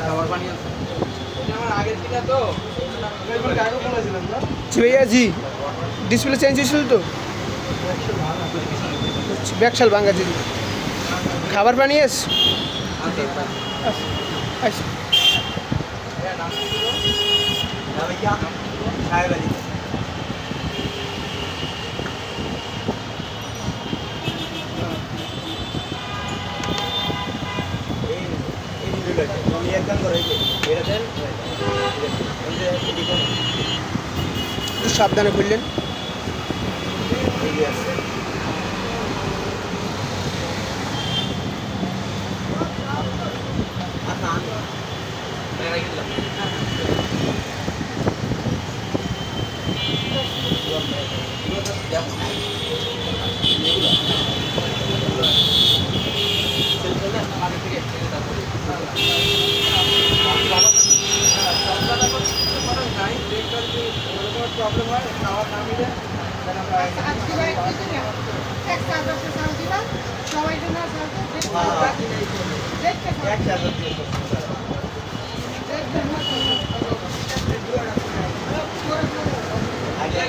খাবার পানি আছে আমার আগের দিনে তো भैया जी डिस्प्ले चेंज হয়েছিল তো ব্যাকশাল ভাঙা জি খাবার পানি আছে আচ্ছা একটু সাবধানে খুললেন প্রবলেম হয় খাওয়ার না মিলে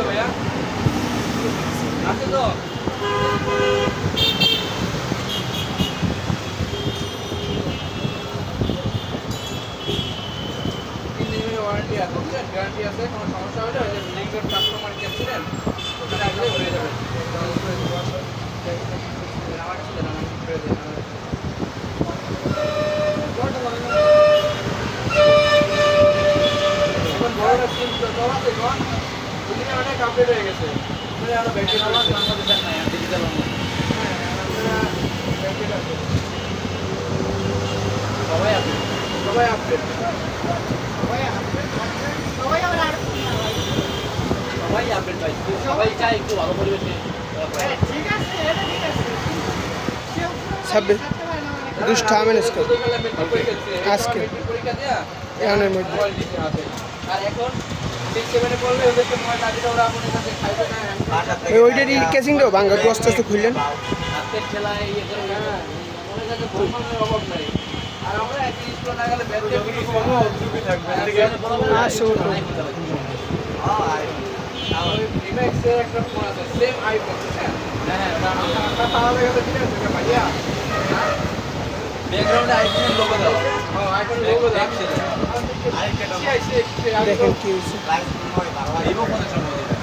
ভাইয়া আছে তো ওয়ারেন্টি আছে বুঝলেন গ্যারান্টি আছে কোনো সমস্যা হলে ওই যে লিঙ্কের কাস্টমার কেয়ার ছিলেন ওখানে আসলে হয়ে যাবে আমার কাছে দেন আমি করে দিন এখন বড় স্কিম চলাতে এখন দুদিনে অনেক আপডেট হয়ে গেছে আরো ব্যাংকের বাংলাদেশের নাই ডিজিটাল ব্যাংকের আছে সবাই আপডেট সবাই আপডেট সবাই আপডেট পাই সবাই চায় একটু ভালো পরিবেশে ঠিক আছে এটা ঠিক আছে ছাব্বিশ দুষ্টা ম্যানেজ কর আজকে এখানের মধ্যে আর এখন 6-7 পড়লে ওদেরকে ময় টাকাটা ওরা আপনাদের কাছে খাইবে না ওইটারই কেসিংটাও ভাঙা একটু আস্তে আস্তে খুললেন হাতের খেলায় ইয়ে করে না আমাদের কাছে পরিমাণের অভাব নাই আর আমরা এক স্কুল না গেলে ব্যাংকে কোনো অসুবিধা থাকবে না রিম্যাক্সে একটা ফোন আছে সেম আইফোন হ্যাঁ আমরা তাহলে গেলে ঠিক আছে ভাইয়া ব্যাকগ্রাউন্ডে আইফোনের লোগো দাও হ্যাঁ আইফোনের লোগো দাও দেখেন কি হয়েছে ভিভো ফোনের সম্বন্ধে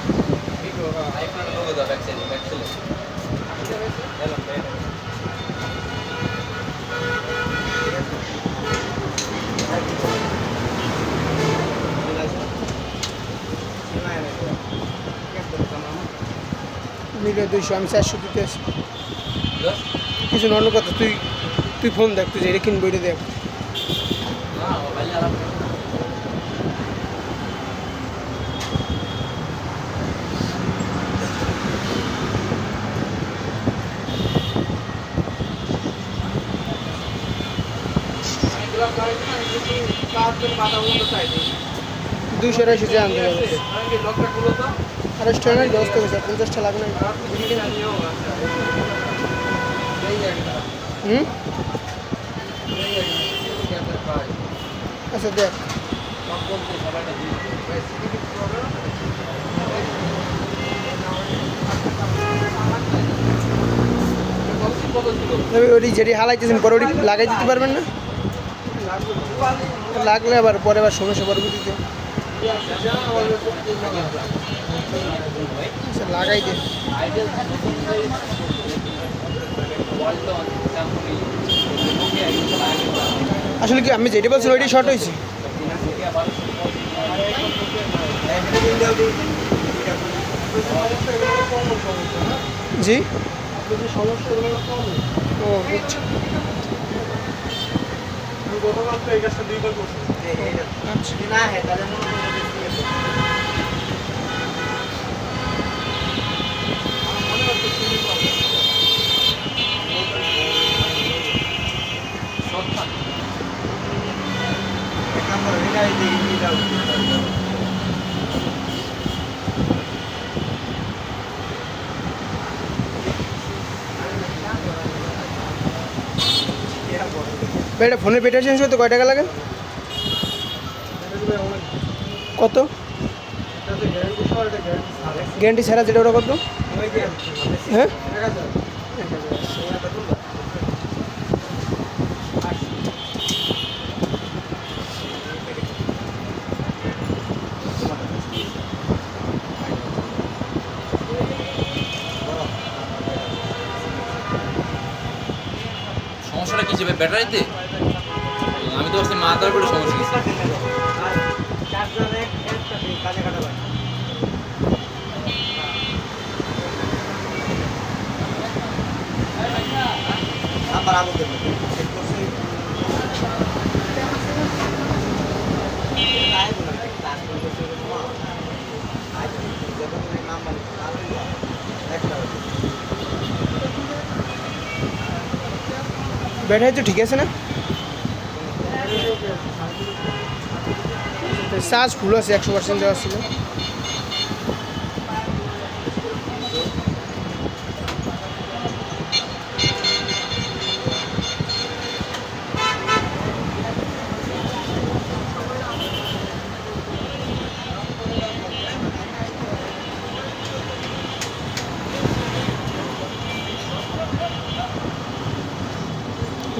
ভিভো আইফোনের লোগো দাও ব্যাক সাইডে মিলে 200 আমি 400 দিতে আসি কিছু অন্য কথা তুই ফোন দেখ তুই যেটা কিনবো এটা দেখ দুশো আড়াইশো যে আনতে হবে আড়াইশো টাকা ব্যবস্থা করছে 50টা লাগবে না হুম আচ্ছা দেখ ওই যেটি হালাইতেছেন পরে ওটি লাগাই দিতে পারবেন না লাগলে আবার পরে আবার সমস্যা পরবর্তীতে আচ্ছা লাগাই দে আসলে কি আমি যেটি বলছি ওইটি শর্ট হয়েছে জি ও বুঝছি গতকাল তো এই গাছটা 2 বার করছি আচ্ছা না হ্যাঁ তাহলে ভাই এটা ফোনের ব্যাটারি চেঞ্জ করতে কয় টাকা লাগে? কত গ্যারান্টি ছাড়া যেটা ওটা কত? হ্যাঁ সমস্যাটা কি যাবে ব্যাটারিতে? আমি তো ভাবছি মাথার উপরে সমস্যা কিছু। ব্যাটারি তো ঠিক আছে না? চার্জ ফুল আছে 100% দেওয়া ছিল।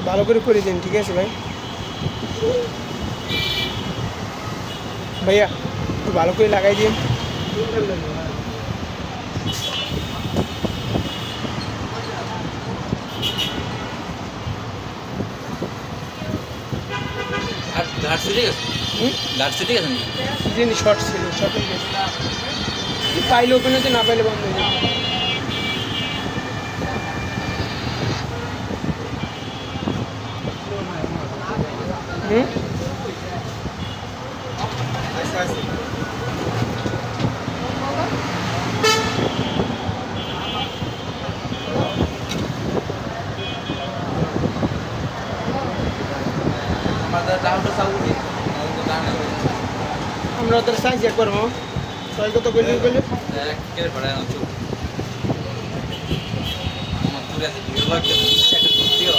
ভালো করে দিন, ঠিক আছে ভাই? ভাইয়া একটু ভালো করে লাগাই দিন। আর লাইট ঠিক আছে? লাইট ঠিক আছে নাকি? জিনিস শর্ট ছিল, শর্ট হয়ে গেছে। পাইলে ওপেন হতে, না পাইলে বন্ধ হয়ে যাবে। হুম আমাদের ডাউনটা সাউথি আমরা ওদের সাইজ এক করবো। ছয় কত বললি বলে একেবারে পড়ে না চুপ। আমার তুলে আছে ভিড় লাগছে একটা করতেও।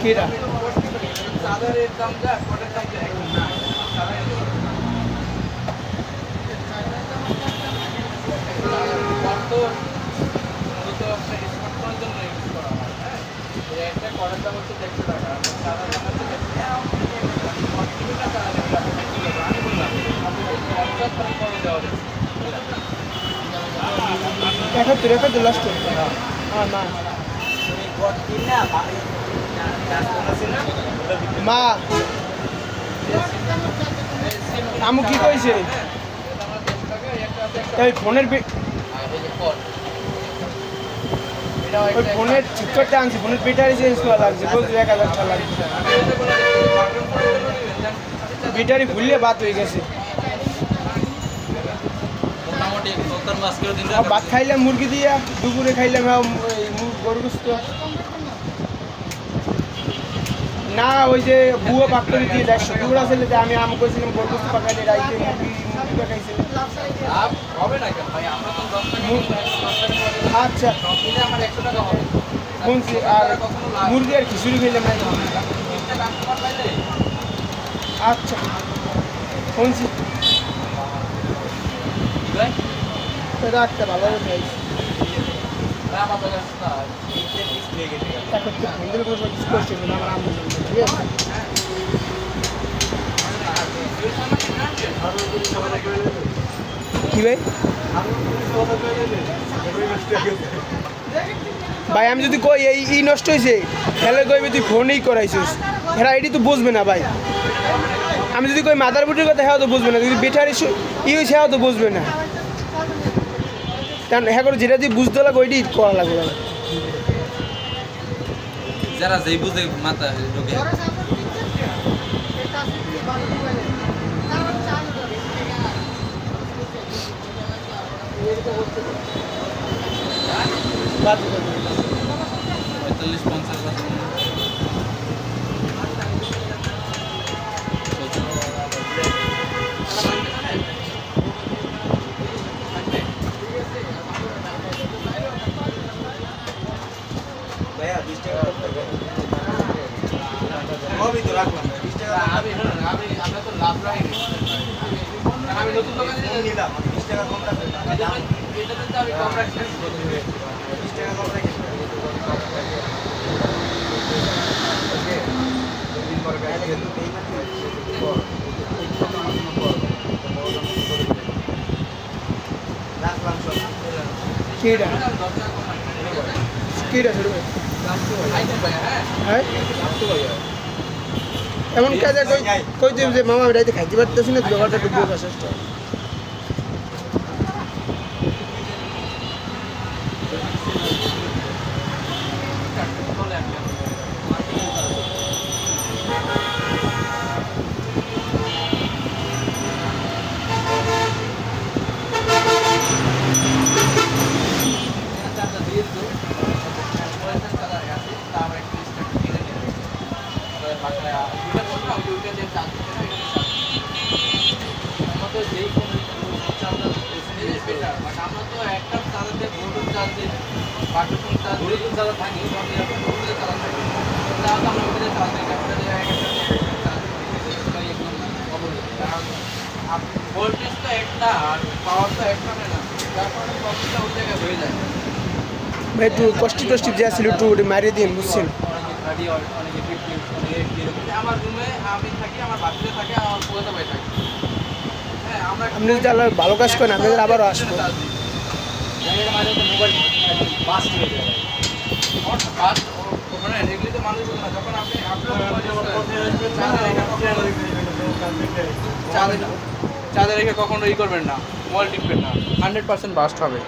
কিরা চাদরের দাম যা কোটের দাম যা এখন না স্মার্টফোনের জন্য ইউজ করা হয়। হ্যাঁ, এই একটা কোটের দাম হচ্ছে 150 টাকা, চাদর দাম হচ্ছে 50 টাকা। আমি বললাম আপনি 50 টাকা কমে দেওয়া যাচ্ছে। 71 লাস্ট। হ্যাঁ না মা আমু কি কইছে? এই ফোনের ওই ফোনের ঠিক করতে আনছি, ফোনের ব্যাটারি চেঞ্জ করা লাগছে, বলছি 1000 টাকা লাগবে। ব্যাটারি ভুললে বাদ হয়ে গেছে। মোটামুটি 70 মাস করে দিন আর ভাত খাইলাম মুরগি দিয়া, দুপুরে খাইলাম গরু গোস্ত। না ওই যে বুয়ো পাকড়ি দিয়ে 150 টুকরা ছিল, যে আমি আম করেছিলাম গরু গোস্ত পাকাইলে রাইতে মুরগি পাকাইছে। লাভ হবে না কেন ভাই? আমরা তো 10 টাকা আচ্ছা কিনে আমার 100 টাকা হবে। শুনছি। আর মুরগি আর খিচুড়ি খেলাম না। একটা কাস্টমার পাইলে আচ্ছা শুনছি। ভাই রাখতে ভালো হবে। না আমাদের কাছে না এখন তো হ্যান্ডেল করবো, কিছু করছি না আমার আম, ঠিক আছে? কি ভাই? ভাই আমি যদি কই এই নষ্ট হয়েছে, তাহলে কইবে তুই ফোনেই করাইছিস। এরা এটি তো বুঝবে না ভাই। আমি যদি কই মাদার বুটির কথা, হ্যাঁ তো বুঝবে না। যদি ব্যাটারি ই হয়েছে, হ্যাঁ তো বুঝবে না। কারণ হ্যাঁ করে যেটা দিয়ে বুঝতে লাগবে ওইটি করা লাগবে ভাই। যারা যেই বুঝে মাথা ঢোকে। বাদ 45-50 কত ভাইয়া 20 টাকা কমই তো রাখলাম 20 টাকা আমরা তো লাভ রাখি আমি নতুন দোকানে নিলাম 20 টাকা কম রাখবেন এটাতে তো আমি কম রাখছি 20 টাকা কম রাখি ওকে দিন পরে গাড়ি দিয়ে তো পেমেন্ট রাখলাম সব কিটা কিটা ছোট ভাই হ্যাঁ এমন কাজে কই দিম যে মামা আমি রাইতে খাইতে পারতেছি না ব্যাপারটা একটু বোঝার চেষ্টা কর। ভোল্টেজ তো একটা আর পাওয়ার তো একটা না যার কারণে প্রবলেমটা ওই জায়গায় হয়ে যায় ভাই একটু কষ্ট যে ছিল একটু ওটা মারিয়ে দিন বুঝছেন আমার রুমে আমি থাকি আমার বাচ্চারা থাকে আর আমার পুরোটা ভাই থাকে হ্যাঁ আমরা আপনি যদি আল্লাহ ভালো কাজ করেন আপনাদের আবারও আসবো মোবাইল বাস্ট হয়ে যায় বাস্ট মানে এগুলি তো মানুষ না যখন আপনি চাঁদে রেখে কখনো ই করবেন না মোবাইল টিপবেন না 100% বাস্ট হবে